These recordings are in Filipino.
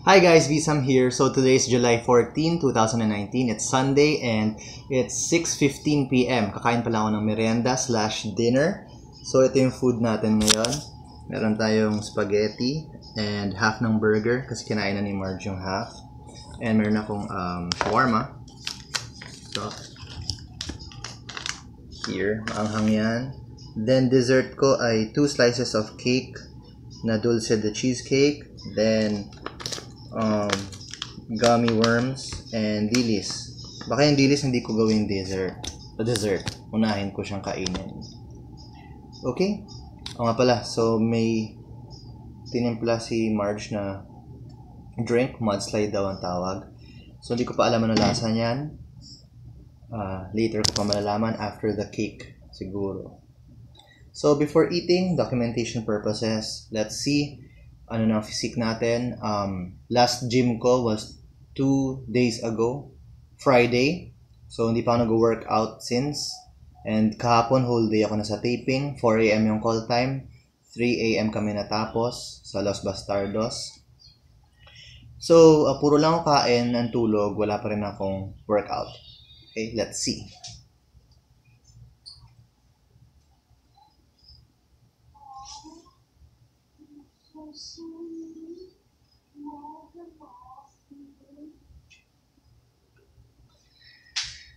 Hi guys, Visam here. So today is July 14, 2019. It's Sunday and it's 6:15 p.m. Kakain pala ako ng merienda / dinner. So ito yung food natin ngayon. Meron tayong spaghetti and half ng burger kasi kinain na ni Marge yung half. And meron akong shawarma. So here, maanghang yan. Then dessert ko ay 2 slices of cake na dulce de cheesecake. Then gummy worms and dilis. Baka yung dilis hindi ko gawin dessert. Unahin ko siyang kainin. Okay? O nga pala, so may tinimpla si Marge na drink, mudslide daw ang tawag. So hindi ko pa alam ano lasa niyan. Later ko pa malalaman after the cake siguro. So before eating, documentation purposes, let's see ano na physique natin. Last gym ko was 2 days ago, Friday. So hindi pa ako nag-workout since. And kahapon whole day ako nasa taping. 4 AM yung call time. 3 AM kami natapos sa Los Bastardos. So puro lang ako kain ng tulog. Wala pa rin akong workout. Okay, let's see.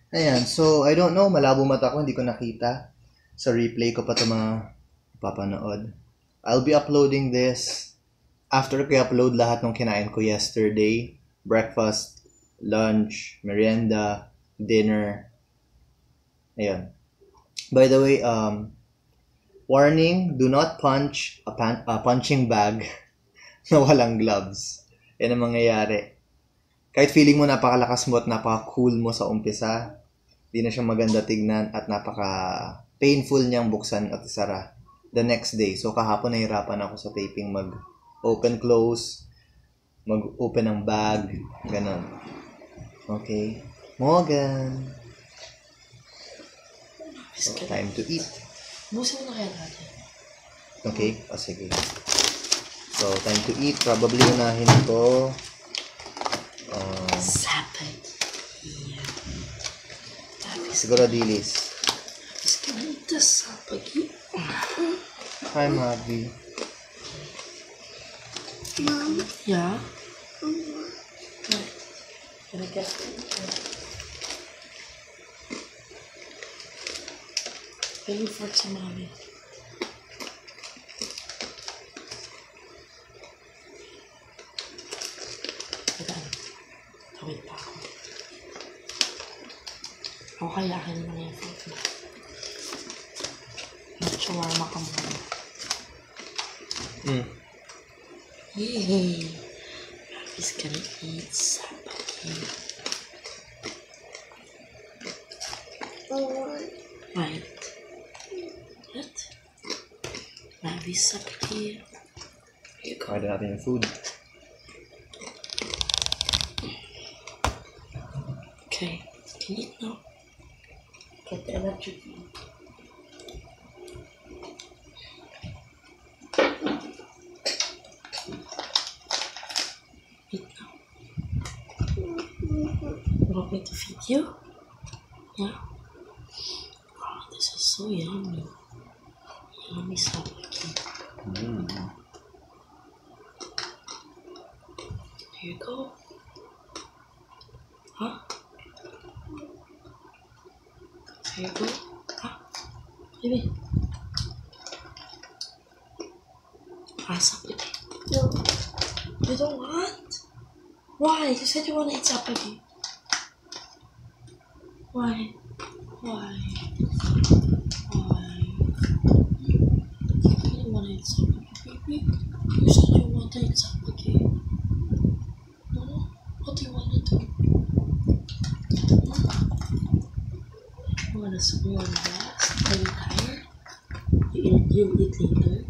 Ayan, so I don't know, malabo mata ko, hindi ko nakita. Sa replay ko pa ito papanood. I'll be uploading this after ko upload lahat ng kinain ko yesterday. Breakfast, lunch, merienda, dinner. Ayan. By the way, warning, do not punch a punching bag na walang gloves. Yan ang mangyayari. Kahit feeling mo napakalakas mo at napaka-cool mo sa umpisa, di na siya maganda tignan at napaka-painful niyang buksan at isara the next day. So kahapon nahirapan ako sa taping mag-open-close, mag-open ng bag, ganun. Okay. Morgan. So, time to eat. Busin mo na kaya natin. Okay? O sige. So, time to eat. Probably unahin ko siguro dilis. Escalita sapagi. Hi, Mavi. Mom? Yeah? What? Can I get it? Pay for it sa Mommy. Tawid pa ako. Ako kaya akin naman yung food mo. Mag-shawarma ka muna. Yay! Mommy's gonna eat sapagi. Right. What? Mommy's sapagi. Here you go. Try natin yung food. Okay. Can you eat now? Get the electric one. Eat now. You want me to feed you? Yeah? Oh, this is so yummy. Yummy sapagi. Here you go. Huh? Here you go. Huh? Baby. Sapagi. No. You don't want? Why? You said you want to eat sapagi. Why? Why? Why? You don't want to eat sapagi, baby. You said you want to eat sapagi. No? What do you want to do? You want to relax? Are you tired? You'll eat later?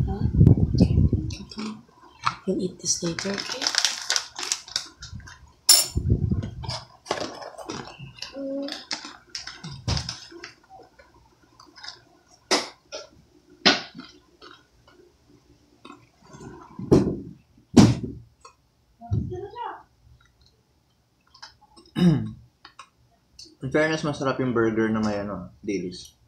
Huh? Okay. You'll eat this later, okay? In fairness, masarap yung burger na may Dailies.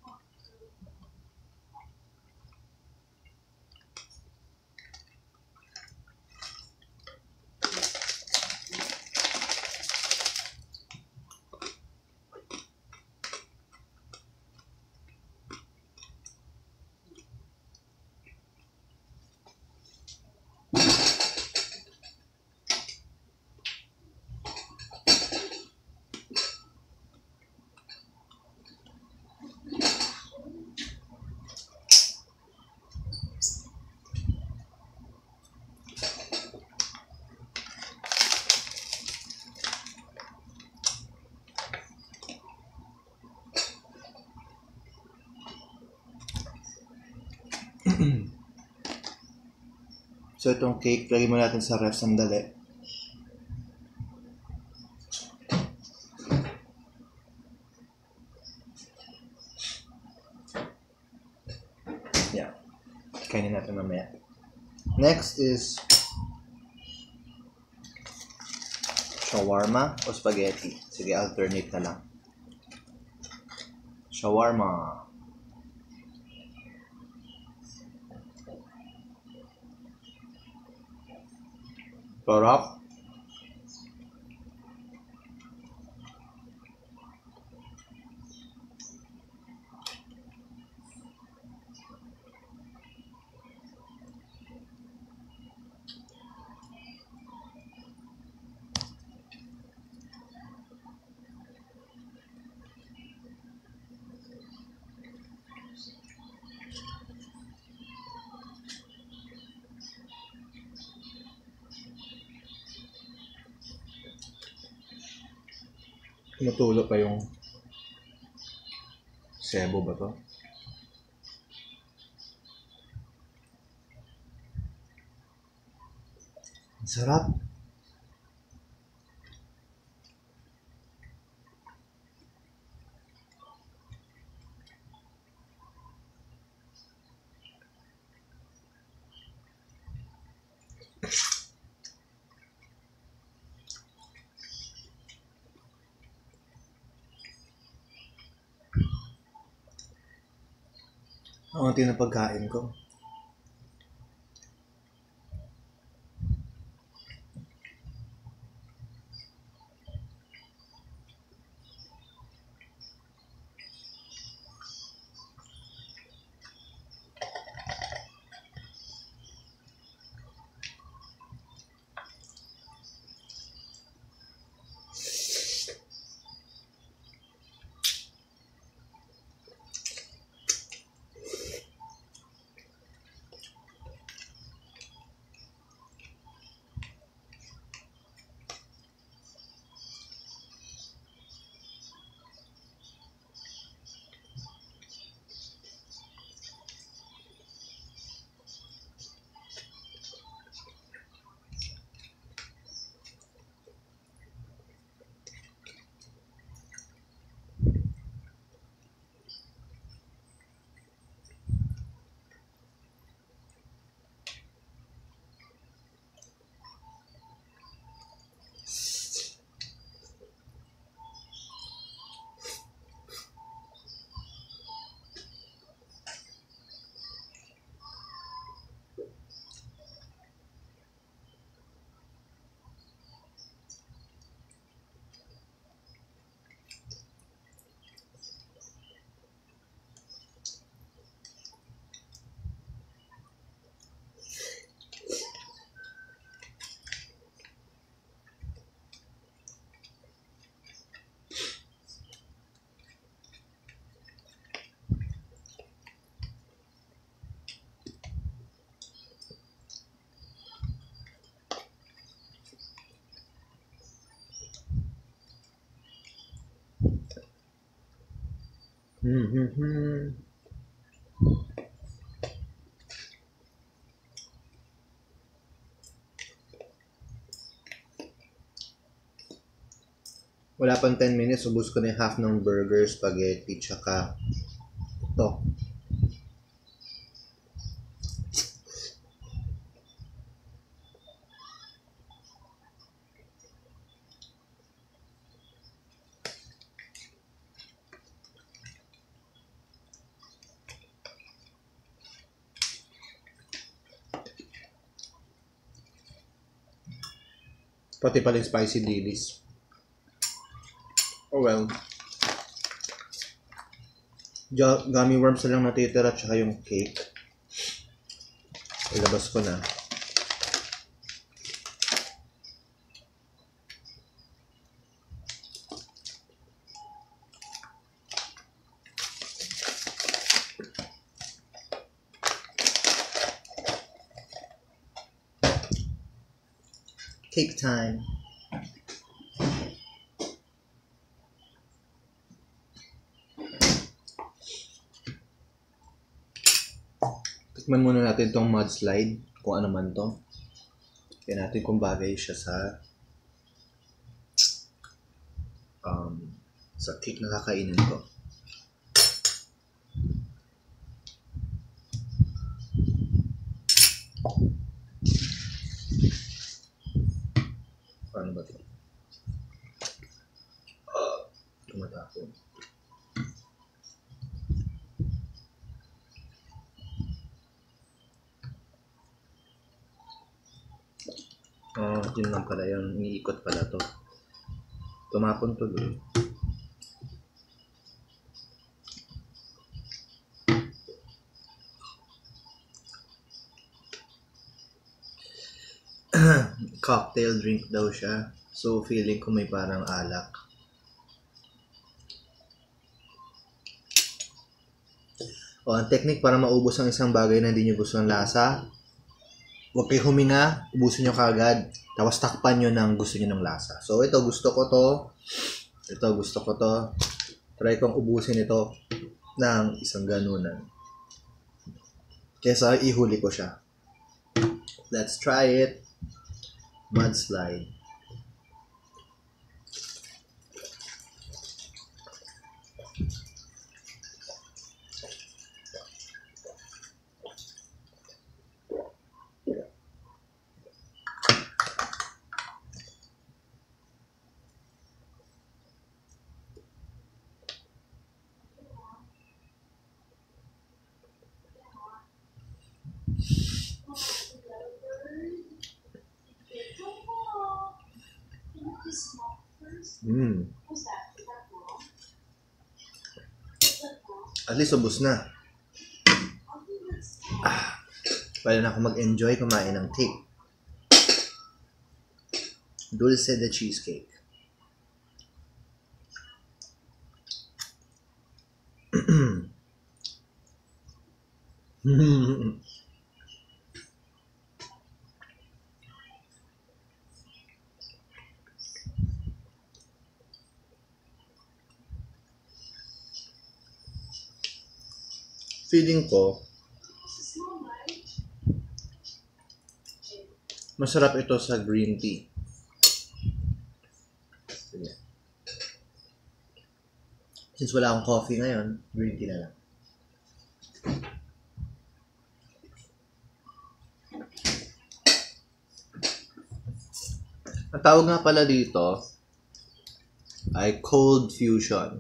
So itong cake, lagay mo natin sa ref sandali. Yeah. Kainin natin mamaya. Next is shawarma o spaghetti. Sige, alternate na lang. Shawarma. Sarap. Tumutulo pa yung sebo ba to? Ang sarap. Ang unti na pagkain ko. Wala pang 10 minutes, ubus ko na yung half ng burger, spaghetti, tsaka ito. Pati pala yung spicy dilis. Oh well. Gummy worms na lang natitira tsaka yung cake. Ilabas ko na. Cake time. Tikman muna natin tong mudslide, kung ano man to. Kaya natin kung bagay siya sa cake na kakainin ko. Paano ba ito? Tumatapon. Yun lang pala yun. Iniikot pala to. Tumapon tuloy. Cocktail drink daw siya. So, feeling ko may parang alak. Ang technique para maubos ang isang bagay na hindi nyo gusto ng lasa, huwag kayo huminga, ubusin nyo kagad, tapos takpan nyo ng gusto nyo ng lasa. So, ito gusto ko to. Ito gusto ko to. Try kong ubusin ito ng isang ganunan. Kesa ihuli ko siya. Let's try it. Mudslide. At least ubos na. Pwede na ako mag-enjoy kumain ng cake. Dulce de cheesecake. Feeling ko masarap ito sa green tea. Sige. Since wala akong coffee ngayon, green tea na lang. Ang tawag nga pala dito ay cold fusion.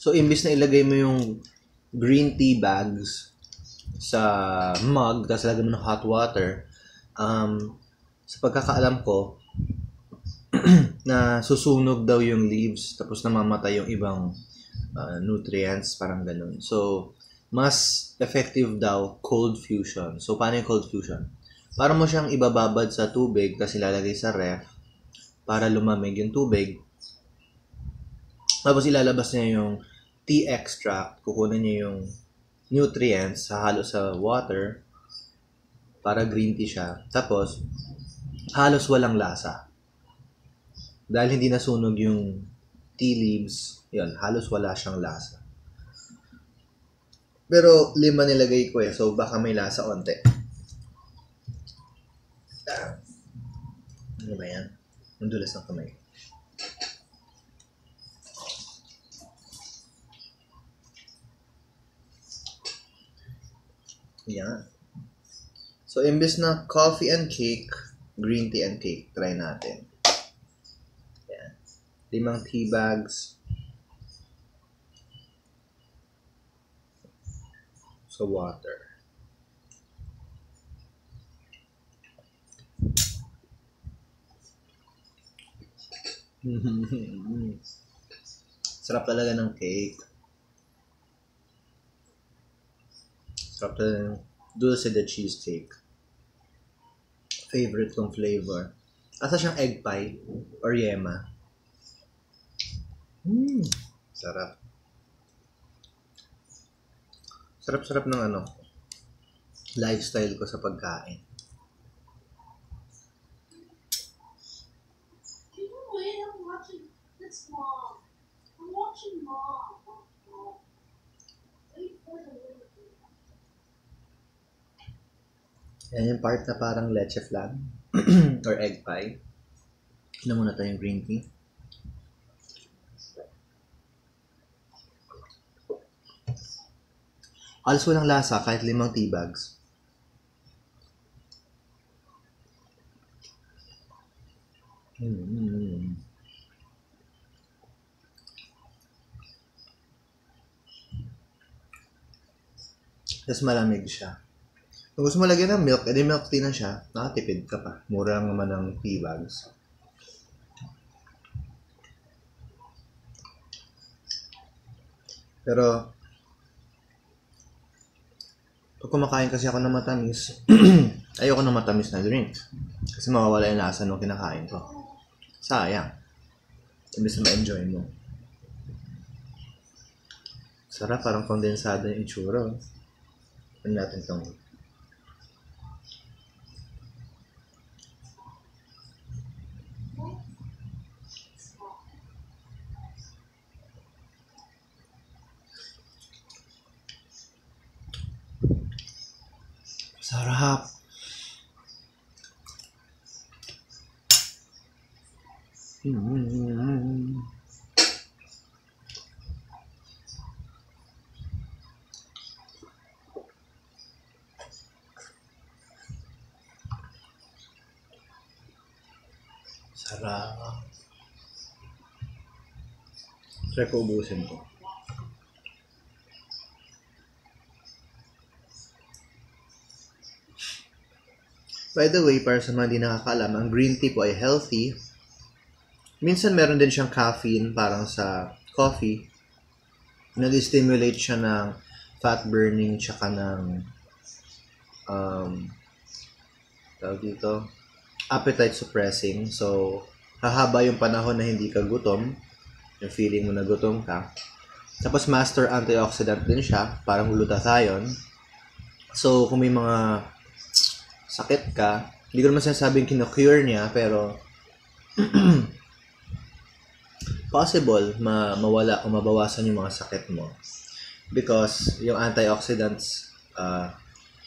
So, imbis na ilagay mo yung green tea bags sa mug, tapos lagyan mo ng hot water, sa pagkakaalam ko, na susunog daw yung leaves, tapos namamatay yung ibang nutrients, parang ganun. So, mas effective daw cold fusion. So, paano yung cold fusion? Para mo siyang ibababad sa tubig, tapos ilalagay sa ref, para lumamig yung tubig. Tapos ilalabas niya yung tea extract, kukunin niya yung nutrients, halo sa water, para green tea siya. Tapos, halos walang lasa. Dahil hindi nasunog yung tea leaves, yun, halos wala siyang lasa. Pero 5 nilagay ko so baka may lasa onte. Ano ba yan? Ang dulas ng kamay. Yan. So, imbes na coffee and cake, green tea and cake, try natin. Yan. 5 tea bags. Sa water. Sarap talaga ng cake. Sarap talaga ng dulce de cheesecake. Favorite kong flavor. Asa siyang egg pie or yema. Sarap. Sarap-sarap ng lifestyle ko sa pagkain. Wait, I'm watching. That's mom. I'm watching mom. Wait for the little. Yan yung part na parang leche flan or egg pie. Inom muna tayong green tea. Halos walang lasa kahit 5 tea bags. Tapos malamig siya. Kung gusto mo lagyan ng milk, edi milk tea na siya. Nakatipid ka pa. Mura lang naman ng tea bags. Pero, pag kumakain kasi ako ng matamis, ayoko ng matamis na drink. Kasi mawawala yung lasa nung kinakain ko. Sayang. Imbis na ma-enjoy mo. Sarap, parang kondensado yung itsura. Ano natin itong sarap. Sarap. Try ko ubusin ko. By the way, para sa mga di nakakaalam, ang green tea po ay healthy. Minsan meron din siyang caffeine parang sa coffee. Nag-stimulate siya ng fat burning tsaka ng tawag dito, appetite suppressing. So, hahaba yung panahon na hindi ka gutom. Yung feeling mo na gutom ka. Tapos master antioxidant din siya, parang glutathione. So, kung may mga sakit ka, hindi ko naman sinasabing kinocure niya, pero possible mawala o mabawasan yung mga sakit mo. Because yung antioxidants,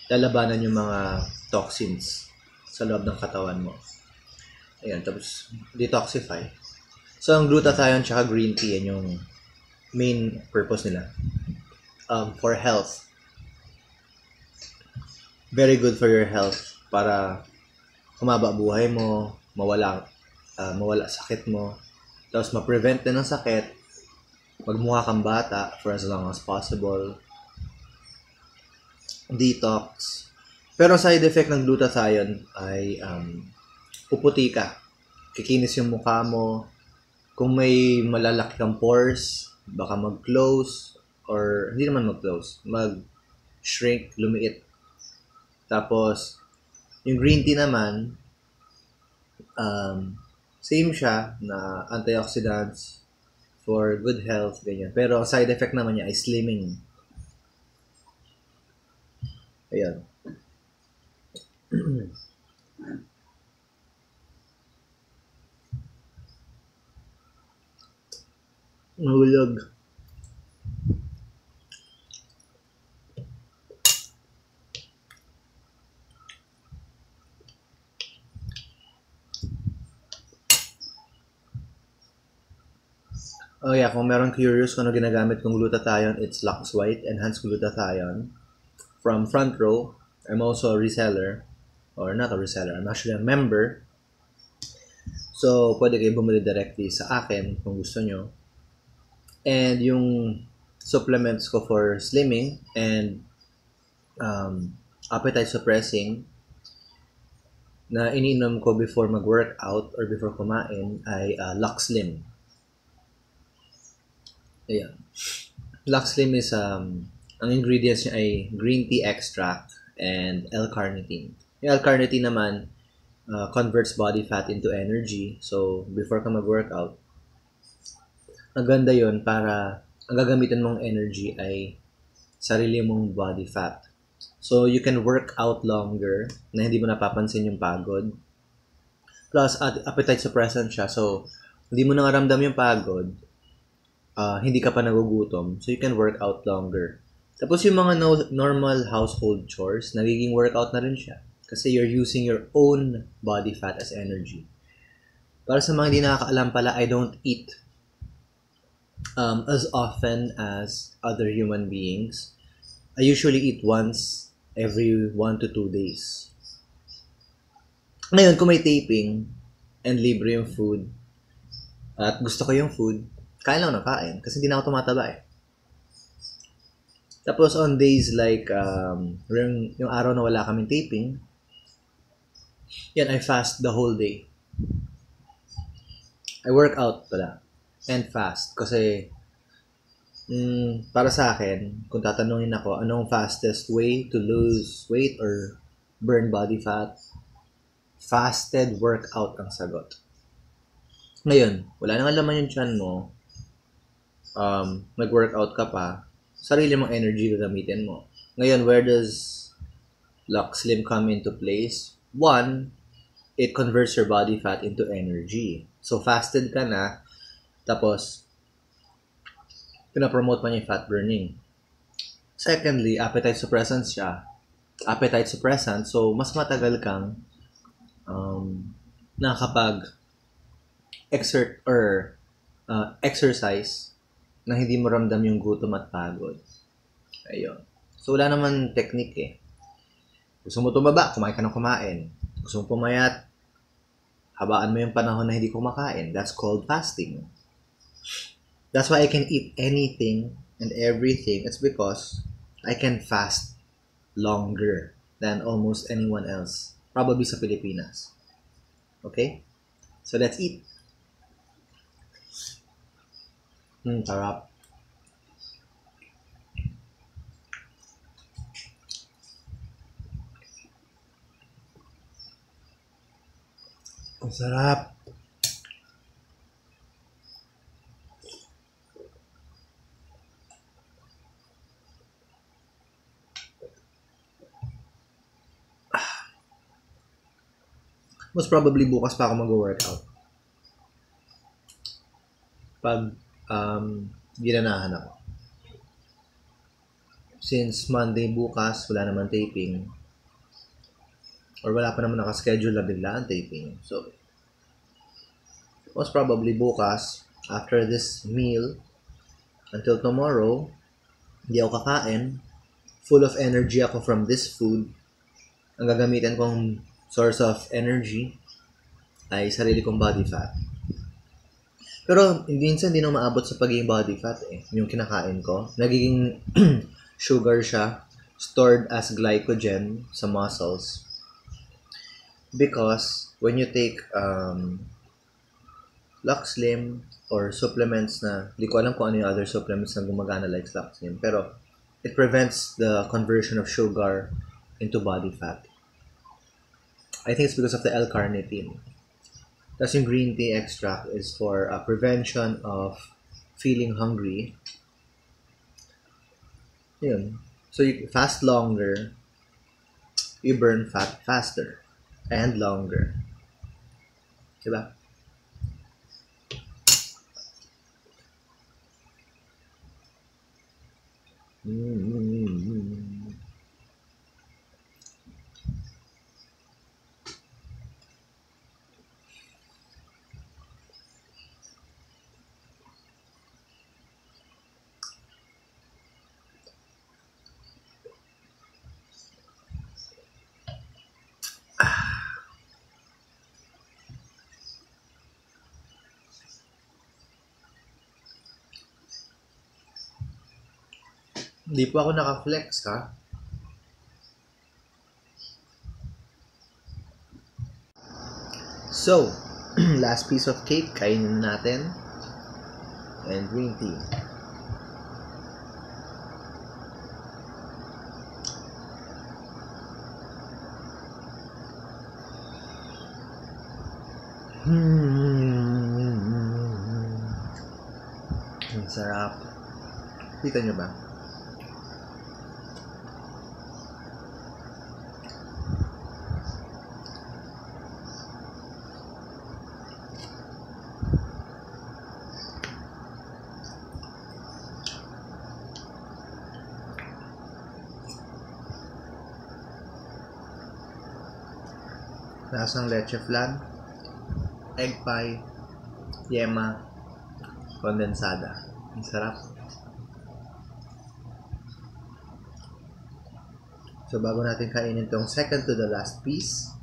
lalabanan yung mga toxins sa loob ng katawan mo. Ayan, tapos detoxify. So, ang glutathione tsaka green tea, yan yung main purpose nila. For health. Very good for your health. Para humaba buhay mo, mawala sakit mo, tapos ma-prevent din ng sakit, magmukha kang bata for as long as possible, detox. Pero side effect ng glutathione ay puputi ka, kikinis yung mukha mo, kung may malalaki kang pores, baka mag-close, or hindi naman mag-close, mag-shrink, lumiit. Tapos yung green tea naman, same siya na antioxidants for good health, ganyan. Pero ang side effect naman niya ay slimming. Ayan. Mahulog. Oh yeah, kung meron curious kung ano ginagamit kong glutathione, it's Lux White Enhanced Glutathione from Front Row. I'm also a reseller, or not a reseller, I'm actually a member. So, pwede kayo bumili directly sa akin kung gusto nyo. And yung supplements ko for slimming and appetite suppressing, na iniinom ko before mag-workout or before kumain ay Lux Slim. Ayan. Lux Slim is, ang ingredients niya ay green tea extract and L-carnitine. Yung L-carnitine naman converts body fat into energy. So, before ka mag-workout, ang ganda yun para ang gagamitin mong energy ay sarili mong body fat. So, you can work out longer na hindi mo napapansin yung pagod. Plus, appetite suppressant siya. So, hindi mo nangaramdam yung pagod. Hindi ka pa nagugutom. So, you can work out longer. Tapos, yung mga normal household chores, nagiging workout na rin siya. Kasi you're using your own body fat as energy. Para sa mga hindi nakakaalam pala, I don't eat as often as other human beings. I usually eat once every 1 to 2 days. Ngayon, kung may taping and libre yung food at gusto ko yung food, kain lang ng kain kasi hindi na ako tumataba eh. Tapos on days like yung araw na wala kaming taping, yan, I fast the whole day. I work out pala and fast kasi para sa akin, kung tatanungin ako, anong fastest way to lose weight or burn body fat? Fasted workout ang sagot. Ngayon, wala nang laman yung tiyan mo, nag-workout ka pa, sarili mong energy gagamitin mo. Ngayon, where does Lux Slim come into place? One, it converts your body fat into energy. So, fasted ka na, tapos, pinapromote pa niya yung fat burning. Secondly, appetite suppressant siya. Appetite suppressant, so mas matagal kang nakakapag-exert or exercise na hindi mo ramdam yung gutom at pagod. Ayun. So, wala naman technique eh. Gusto mo tumaba, kumain ka ng kumain. Gusto mo pumayat, habaan mo yung panahon na hindi kumakain. That's called fasting. That's why I can eat anything and everything. It's because I can fast longer than almost anyone else. Probably sa Pilipinas. Okay? So let's eat. Sarap. Ang sarap. Most probably bukas pa ako mag-workout. Pag ginanahan ako. Since Monday bukas, wala naman taping. Or wala pa naman nakaschedule na biglaan taping. So, most probably bukas, after this meal, until tomorrow, hindi ako kakain. Full of energy ako from this food. Ang gagamitin kong source of energy ay sarili kong body fat. Pero minsan hindi na maabot sa pagiging body fat eh. Yung kinakain ko, nagiging sugar siya, stored as glycogen sa muscles. Because when you take Lux Slim or supplements na, hindi ko alam kung ano yung other supplements na gumagana like Lux Slim, pero it prevents the conversion of sugar into body fat. I think it's because of the L-carnitine. Tapos yung green tea extract is for prevention of feeling hungry. Yun. So you fast longer, you burn fat faster and longer. Diba? Hindi po ako naka-flex ha. So, last piece of cake, kainin natin. And green tea. Ang sarap. Kita nyo ba? Lasang leche flan, egg pie, yema, kondensada. Ang sarap. So, bago natin kainin itong second to the last piece,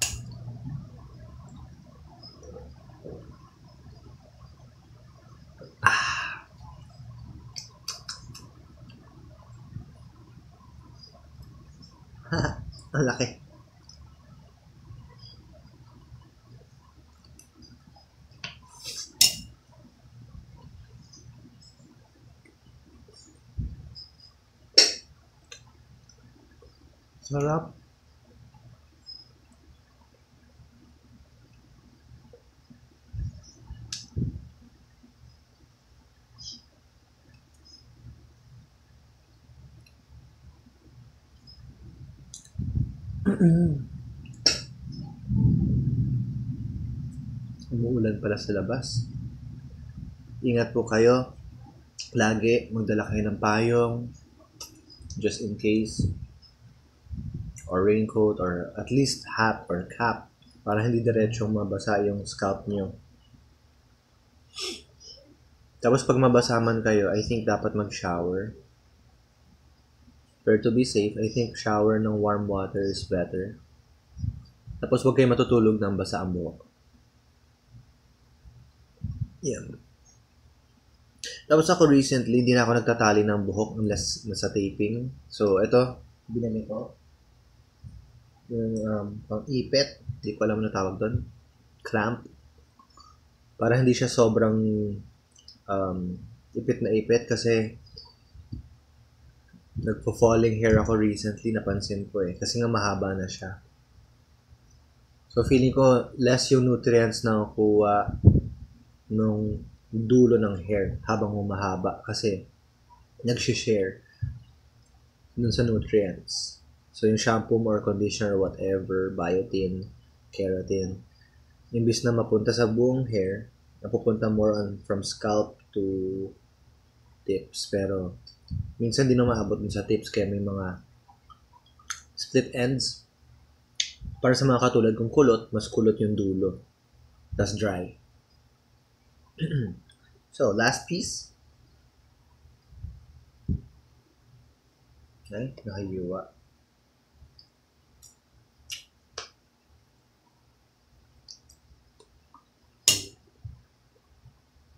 ang laki. Sarap. Umuulan pala sa labas. Ingat po kayo. Lagi magdala kayo ng payong just in case, or raincoat, or at least hat or cap para hindi diretsong mabasa yung scalp nyo. Tapos pag mabasa man kayo, I think dapat mag-shower. Pero to be safe, I think shower ng warm water is better. Tapos huwag kayo matutulog ng basa ang buhok. Yan. Tapos ako recently, hindi na ako nagtatali ng buhok unless nasa taping. So, ito, binili ko. Yung pang-ipit. Hindi ko alam na tawag doon. Clamp. Para hindi siya sobrang ipit na ipit kasi nagpo-falling hair ako recently, napansin ko eh. Kasi nga mahaba na siya. So, feeling ko less yung nutrients na nakukuha nung dulo ng hair habang humahaba kasi nag-share dun sa nutrients. So, yung shampoo mo or conditioner, whatever, biotin, keratin, imbis na mapunta sa buong hair, napupunta more on from scalp to tips. Pero, minsan din na maabot dun sa tips kaya may mga split ends. Para sa mga katulad kong kulot, mas kulot yung dulo. Tas dry. So, last piece. Okay, nakayuwa.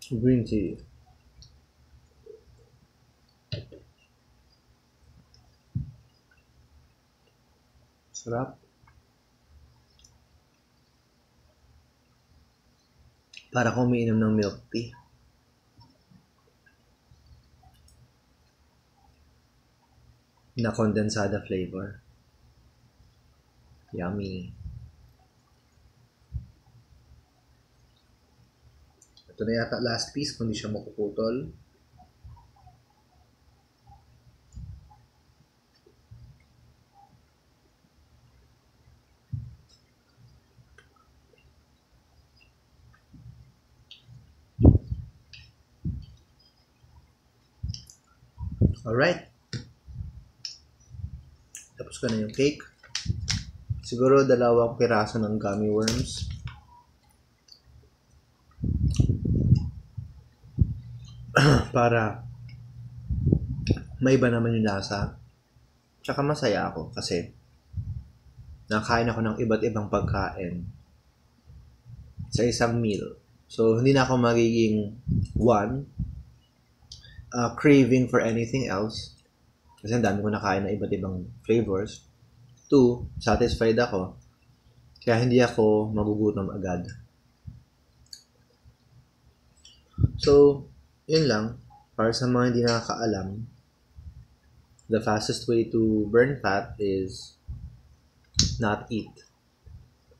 Green tea. Sarap. Para kung umiinom ng milk tea. Na kondensada flavor. Yummy. Ito na yata last piece kung di siya makuputol. Alright. Tapos ko na yung cake. Siguro 2 piraso ng gummy worms. Para may iba naman yung lasa. Tsaka masaya ako kasi nakain ako ng iba't ibang pagkain sa isang meal. So, hindi na ako magiging craving for anything else kasi ang dami ko nakain na iba't ibang flavors. 2, satisfied ako kaya hindi ako magugutom agad. So, yun lang. Para sa mga hindi nakakaalam, the fastest way to burn fat is not eat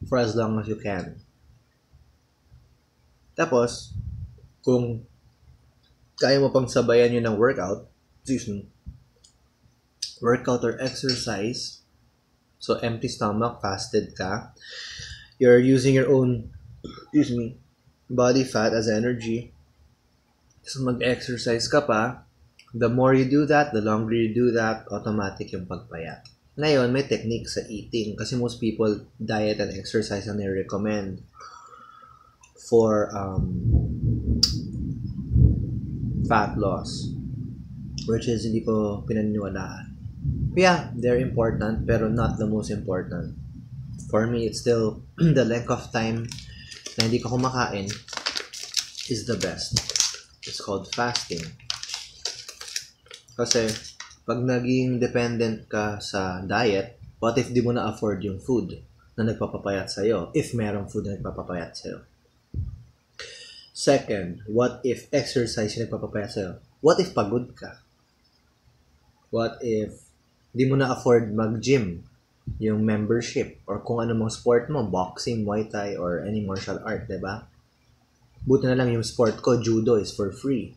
for as long as you can. Tapos, kung kaya mo pang sabayan yun ng workout or exercise, so empty stomach, fasted ka, you're using your own, body fat as energy. So mag-exercise ka pa, the more you do that, the longer you do that, automatic yung pagpayat. Ngayon, may technique sa eating kasi most people diet and exercise and they recommend for fat loss, which is hindi ko pinaniniwalaan. Yeah, they're important pero not the most important. For me, it's still the length of time na hindi ka kumakain is the best. It's called fasting. Kasi pag naging dependent ka sa diet, what if di mo na afford yung food na nagpapapayat sa'yo? If merong food na nagpapapayat sa'yo. Second, what if exercise yung nagpapapayat sa'yo? What if pagod ka? What if di mo na afford mag-gym, yung membership, or kung ano mang sport mo, boxing, Muay Thai, or any martial art, diba? Buti na lang yung sport ko, judo, is for free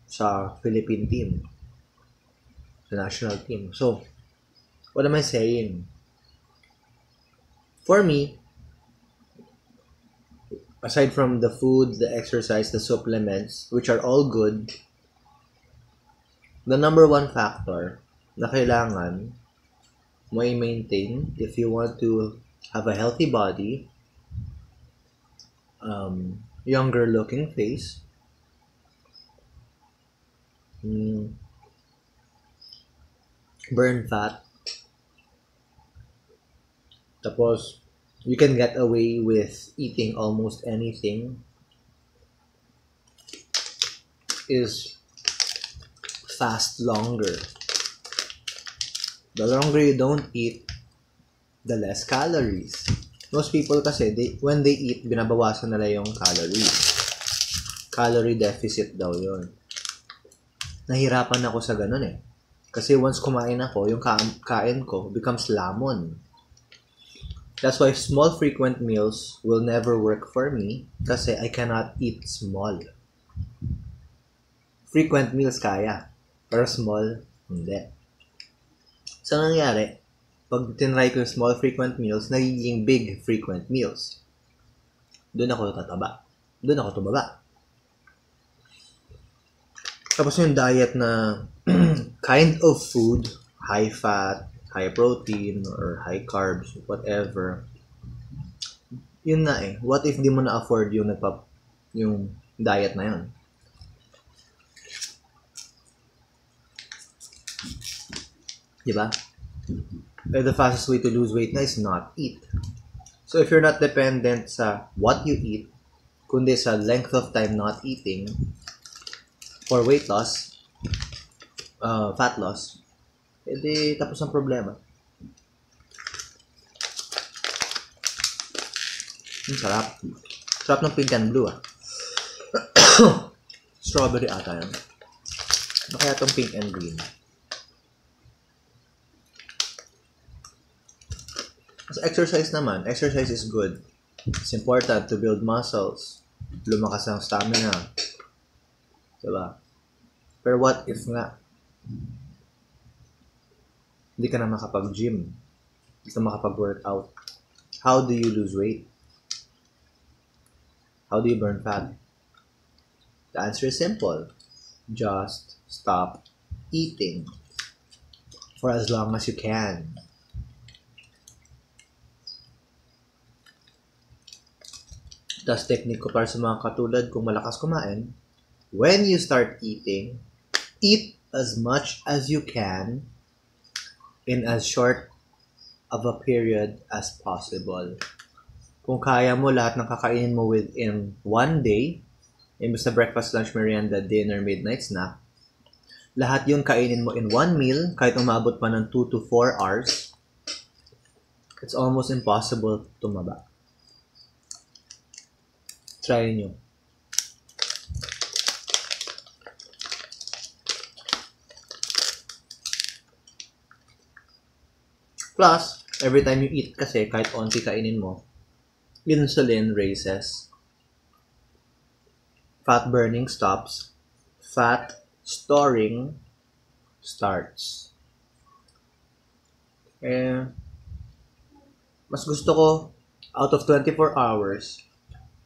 sa Philippine team, sa national team. So, what am I saying? For me, aside from the food, the exercise, the supplements, which are all good, the number one factor na kailangan mo i-maintain if you want to have a healthy body, younger looking face, burn fat, tapos you can get away with eating almost anything, is fast longer. The longer you don't eat, the less calories. Most people kasi, when they eat, binabawasan nila yung calories. Calorie deficit daw yun. Nahirapan ako sa ganun eh. Kasi once kumain ako, yung kain ko becomes lamon. That's why small frequent meals will never work for me kasi I cannot eat small. Frequent meals kaya, pero small, hindi. So, nangyari, pag tinry ko yung small frequent meals, nagiging big frequent meals. Doon ako tataba. Doon ako tumaba. Tapos yung diet na kind of food, high fat, high protein, or high carbs, whatever. Yun na eh. What if di mo na afford yung diet na yun? Diba? The fastest way to lose weight na is not eat. So if you're not dependent sa what you eat, kundi sa length of time not eating for weight loss, fat loss, edi tapos ang problema. Sarap. Sarap ng pink and blue ah. Strawberry ata yan. Ano kaya itong pink and green? As exercise naman, exercise is good. It's important to build muscles, lumakas ang stamina. Diba? Pero what if nga, hindi ka na makapag-gym, hindi ka makapag-workout? How do you lose weight? How do you burn fat? The answer is simple. Just stop eating for as long as you can. Tas technique ko para sa mga katulad kung malakas kumain, when you start eating, eat as much as you can in as short of a period as possible. Kung kaya mo lahat ng kakainin mo within one day, imbes na breakfast, lunch, merienda, dinner, midnight snack, lahat yung kainin mo in one meal, kahit umabot pa ng 2 to 4 hours, it's almost impossible tumaba. Try nyo. Plus, every time you eat kasi, kahit onti kainin mo, insulin raises, fat burning stops, fat storing starts. Mas gusto ko, out of 24 hours,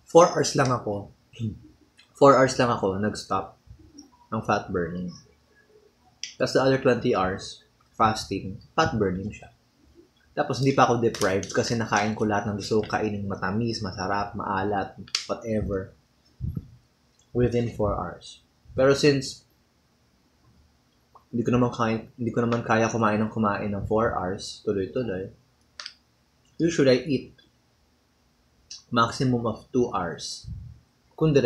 4 hours lang ako, 4 hours lang ako nag-stop ng fat burning. Tapos the other 20 hours, fasting, fat burning siya. Tapos hindi pa ako deprived kasi nakain ko lahat ng gusto ko kainin, matamis, masarap, maalat, whatever, within 4 hours. Pero since hindi ko naman kaya kumain ng 4 hours, tuloy-tuloy, usually I eat maximum of 2 hours. Kung